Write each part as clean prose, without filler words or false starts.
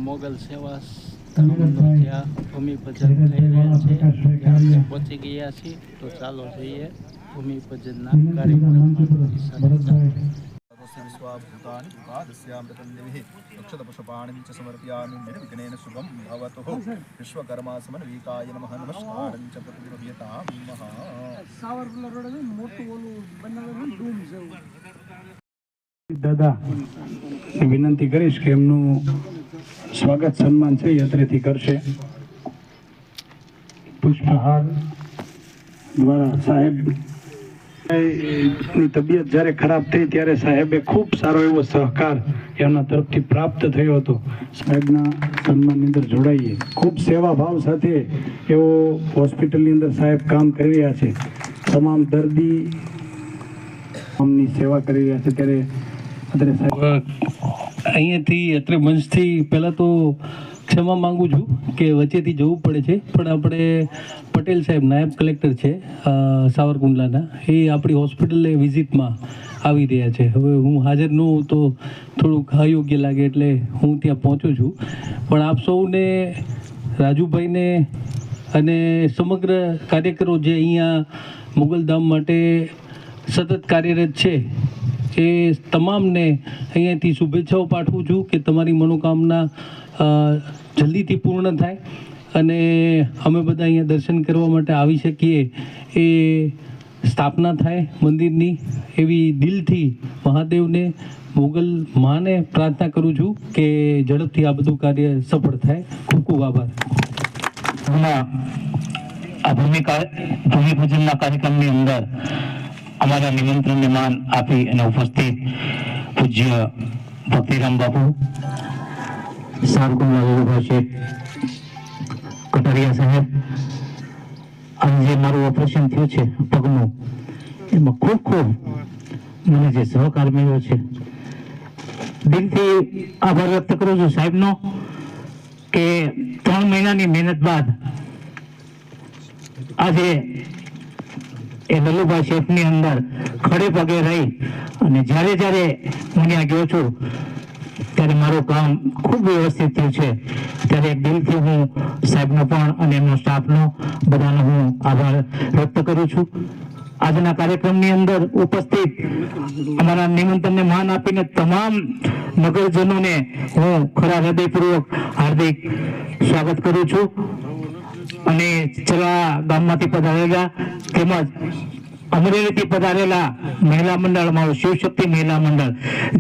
મોગલ સેવા ધામનો જ્યાં ભૂમિપૂજન થઈ રહ્યા છે ત્યાં આપણે પહોંચી ગયા છીએ. તો ચાલો જઈએ ભૂમિપૂજનના કાર્યક્રમમાં. विश्वाभूतानि विवादस्यामृतन्देहि अक्षतपुष्पाणि च समर्पयामि निर्विघ्नेन शुभं भवतु विश्वकर्मा समन्विताय नमः नमस्कारं च प्रतिगृह्यतां દાદા વિનંતી કરીશ કે એમનું સ્વાગત સન્માન છે યંત્રથી કરશે. પુષ્પહાર દ્વારા સાહેબ ની તબિયત જ્યારે ખરાબ થઈ ત્યારે સાહેબે ખૂબ સારો એવો સહકાર એમના તરફથી પ્રાપ્ત થયો હતો. સાહેબના સન્માનની અંદર જોડાઈએ. ખૂબ સેવાભાવ સાથે એવો હોસ્પિટલની અંદર સાહેબ કામ કરી રહ્યા છે. તમામ દર્દી ની સેવા કરી રહ્યા છે. ત્યારે અહીંયાથી અત્રે મંચથી પહેલાં તો ક્ષમા માંગુ છું કે વચ્ચેથી જવું પડે છે, પણ આપણે પટેલ સાહેબ નાયબ કલેક્ટર છે સાવરકુંડલાના, એ આપણી હોસ્પિટલે વિઝિટમાં આવી રહ્યા છે. હવે હું હાજર ન હોઉં તો થોડુંક અયોગ્ય લાગે એટલે હું ત્યાં પહોંચું છું. પણ આપ સૌને, રાજુભાઈને અને સમગ્ર કાર્યકરો જે અહીંયા મોગલધામ માટે સતત કાર્યરત છે એ તમામને અહીંયાથી શુભેચ્છાઓ પાઠવું છું કે તમારી મનોકામના જલ્દીથી પૂર્ણ થાય અને અમે બધા અહીંયા દર્શન કરવા માટે આવી શકીએ, એ સ્થાપના થાય મંદિરની, એવી દિલથી મહાદેવને, મોગલ માને પ્રાર્થના કરું છું કે ઝડપથી આ બધું કાર્ય સફળ થાય. ખૂબ ખૂબ આભાર. આ ભૂમિપૂજનના કાર્યક્રમની અંદર અમારા નિમંત્રણને માન આપી અને ઉપસ્થિત પૂજ્ય ભક્તિરામ બાપુ, સારકુંડલા વેલુભા શેઠ, કટારિયા સાહેબ, અને જે મારું ઓપરેશન થયું છે પગનું, એમાં ખૂબ ખૂબ મને જે સહકાર મળ્યો છે, દિલથી આભાર વ્યક્ત કરું છું સાહેબનો કે 3 મહિનાની મહેનત બાદ આજે એ લલ્લુભા શેઠની અંદર ખડે પગે રહી અને જ્યારે જ્યારે હું ત્યાં ગયો છું ત્યારે મારું કામ ખૂબ વ્યવસ્થિત થયું છે. ત્યારે એક દિલથી હું સાહેબનો પણ અને એમનો સ્ટાફનો બધાનો હું આભાર વ્યક્ત કરું છું. આજના કાર્યક્રમની અંદર ઉપસ્થિત અમારા નિમંત્રણને માન આપીને તમામ નગરજનોને હું ખરા હૃદયપૂર્વક હાર્દિક સ્વાગત કરું છું. અને ચલા ગામમાંથી પધારેલા તેમજ અમરેલીથી પધારેલા મહિલા મંડળ, મારું શિવશક્તિ મહિલા મંડળ,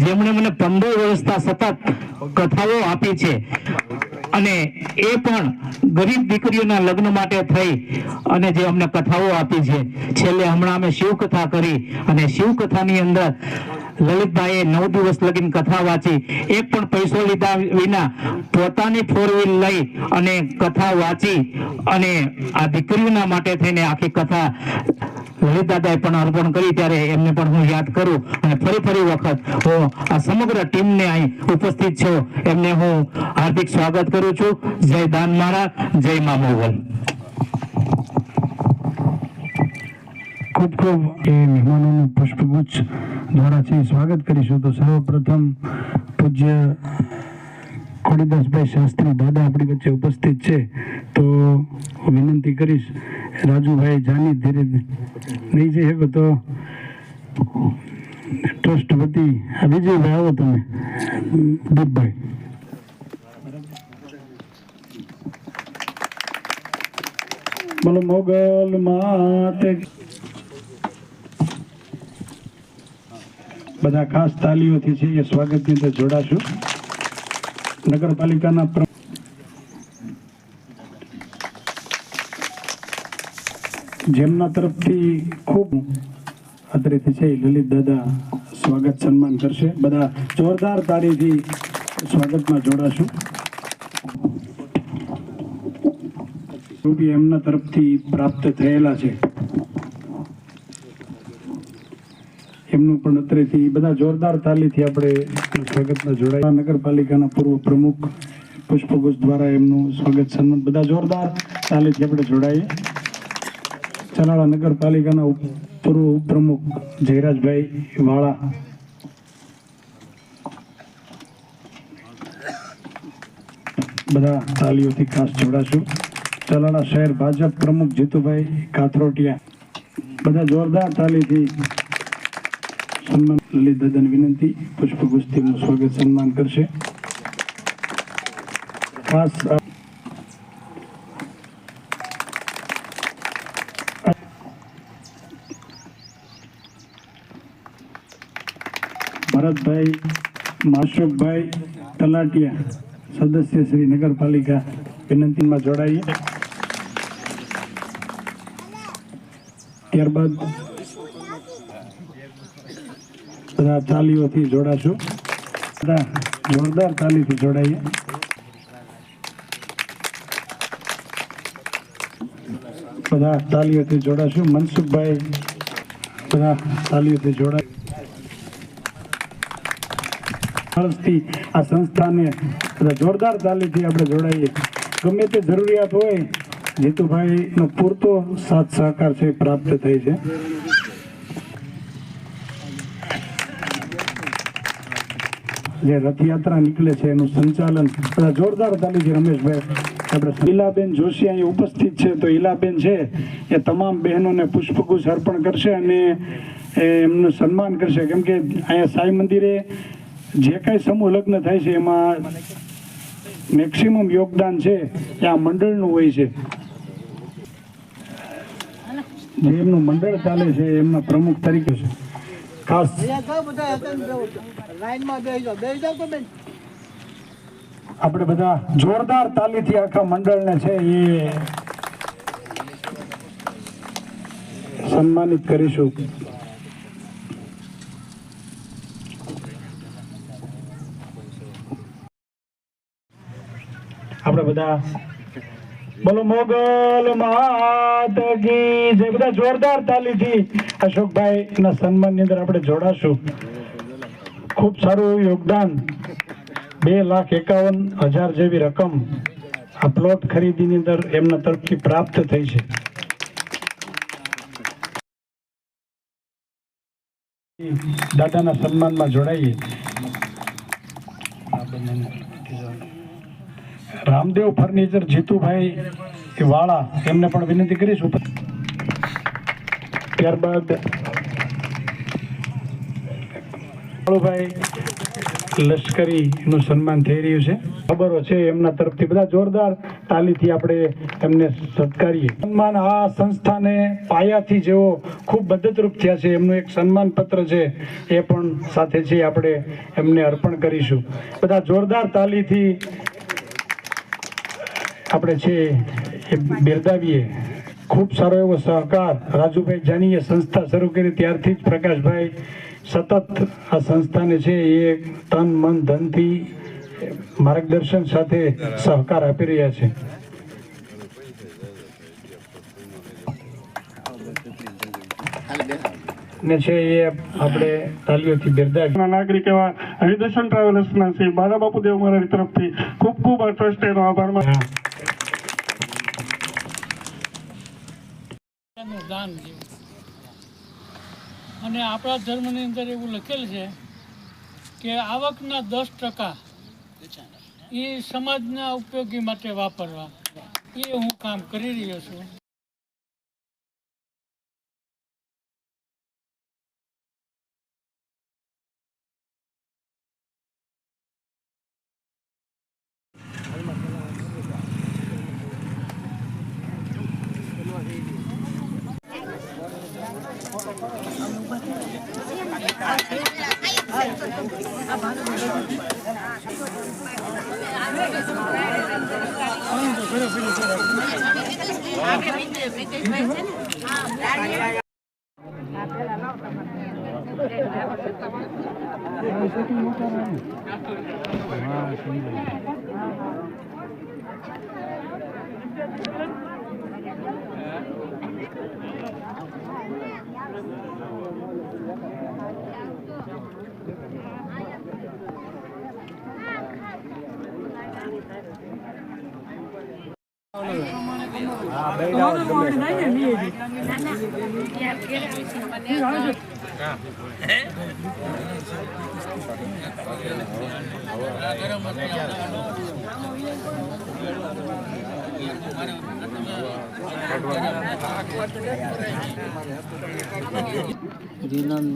જેમણે મને 15 વર્ષથી સતત કથાઓ આપી છે અને એ પણ ગરીબ દીકરીઓના લગ્ન માટે થઈ અને જે અમને કથાઓ આપી છે. છેલ્લે હમણાં અમે શિવકથા કરી અને શિવકથાની અંદર લલિતભાઈએ 9 દિવસ લગીન કથા વાંચી, એક પણ પૈસો લીધા વિના પોતાની 4 વ્હીલ લઈ અને કથા વાંચી અને આ દીકરીઓના માટે થઈને આખી કથા લલિત દાદાએ પણ અર્પણ કરી. ત્યારે એમને પણ હું યાદ કરું અને ફરી વખત હું આ સમગ્ર ટીમને અહીં ઉપસ્થિત છો એમને હું હાર્દિક સ્વાગત કરું છું. જય દાન મહારાજ, જય મા મોગલ. ખૂબ ખૂબ એ મહેમાનોનું પુષ્પગુચ્છ દ્વારા છે સ્વાગત કરીશું. તો સર્વપ્રથમ પૂજ્ય ખોડીદાસભાઈ શાસ્ત્રી દાદા આપણી વચ્ચે ઉપસ્થિત છે, તો વિનંતી કરીશ રાજુભાઈ જાની ધીરે નહીં જઈ શકો તો ટ્રસ્ટ વતી વિજયભાઈ આવો તમે, દીપભાઈ. બોલો મોગલ માતે. બધા ખાસ તાલીઓથી છે એ સ્વાગતની અંદર જોડાશું. નગરપાલિકાના જેમના તરફથી ખૂબ અત્રેથી છે લલિત દાદા સ્વાગત સન્માન કરશે. બધા જોરદાર તાળીથી સ્વાગતમાં જોડાશું. રૂપિયા એમના તરફથી પ્રાપ્ત થયેલા છે, એમનું પણ અત્રેથી બધા જોરદાર તાલીથી આપણે સ્વાગતમાં જોડાયા. નગરપાલિકાના પૂર્વ પ્રમુખ પુષ્પગુચ્છ દ્વારા એમનું સ્વાગત સન્માન બધા જોરદાર તાલીથી આપણે જોડાઈએ. ચલાળા નગરપાલિકાના પૂર્વ ઉપપ્રમુખ જયરાજભાઈ વાળા, બધા તાલીઓથી ખાસ જોડાશું. તાલાળા શહેર ભાજપ પ્રમુખ જીતુભાઈ કાથરોટિયા બધા જોરદાર તાલીથી સન્માન. લલિત દાદાની વિનંતી પુષ્પગુસ્તીનું સ્વાગત સન્માન કરશે. ખાસ ભરતભાઈ માશોકભાઈ તલાટિયા સદસ્ય શ્રી નગરપાલિકા વિનંતીમાં જોડાઈએ. ત્યારબાદ બધા તાલીઓથી જોડાશું. બધા જોરદાર તાલીથી જોડાઈએ. બધા તાલીઓથી જોડાશું. મનસુખભાઈ બધા તાલીઓથી જોડાય. આ સંસ્થાને બધા જોરદાર તાલીથી આપણે જોડાઈએ. ગમે તે જરૂરિયાત હોય જીતુભાઈનો પૂરતો સાથ સહકાર છે પ્રાપ્ત થઈ છે. જે રથયાત્રા નીકળે છે એનું સંચાલન બધા જોરદાર તાલીથી રમેશભાઈ. આપણે ઈલાબેન જોશી અહીં ઉપસ્થિત છે તો ઈલાબેન છે એ તમામ બહેનોને પુષ્પગુચ્છ અર્પણ કરશે અને એમનું સન્માન કરશે. કેમ કે અહીંયા સાંઈ મંદિરે જે કાંઈ સમૂહ લગ્ન થાય છે એમાં મેક્સિમમ યોગદાન છે એ આ મંડળનું હોય છે. જે એમનું મંડળ ચાલે છે એમના પ્રમુખ તરીકે છે. ખાસ આપણે બધા જોરદાર તાલીથી આખા મંડળને છે એ સન્માનિત કરીશું. આપણે બધા બોલો મોગલ માત કી જય. બધા જોરદાર તાલીથી અશોકભાઈ ના સન્માનની અંદર આપણે જોડાશું. ખૂબ સારું યોગદાન 2,51,000 જેવી રકમ આ પ્લોટ ખરીદીની અંદર એમના તરફથી પ્રાપ્ત થઈ છે. દાદાના સન્માનમાં જોડાઈએ. રામદેવ ફર્નિચર જીતુભાઈ વાળા એમને પણ વિનંતી કરીશું. ત્યારબાદ ભાઈ લશ્કરી નું સન્માન થઈ રહ્યું છે. ખબરો છે એમના તરફથી બધા જોરદાર તાલીથી આપણે એમને સત્કારીએ. સન્માન આ સંસ્થાને પાયાથી જેઓ ખૂબ મદદરૂપ થયા છે એમનું એક સન્માન પત્ર છે એ પણ સાથે છે આપણે એમને અર્પણ કરીશું. બધા જોરદાર તાલીથી આપણે છે એ બિરદાવીએ. ખૂબ સારો એવો સહકાર રાજુભાઈ જાનીએ સંસ્થા શરૂ કરી ત્યારથી જ પ્રકાશભાઈ સતત આ સંસ્થાને છે એ તન મન ધનથી માર્ગદર્શન સાથે સહકાર આપી રહ્યા છે. ને છે એ આપણે તાલીઓથી બિરદાવી. નાગરિક એવા હરિદર્શન ટ્રાવેલર્સના શ્રી બાલાબાપુ દેવ મહારાજ તરફથી ખૂબ ખૂબ આ ટ્રસ્ટેનો આભાર માનું. દાન જેવું. અને આપણા ધર્મની અંદર એવું લખેલ છે કે આવકના 10% એ સમાજના ઉપયોગી માટે વાપરવા. એ હું કામ કરી રહ્યો છું. જીનન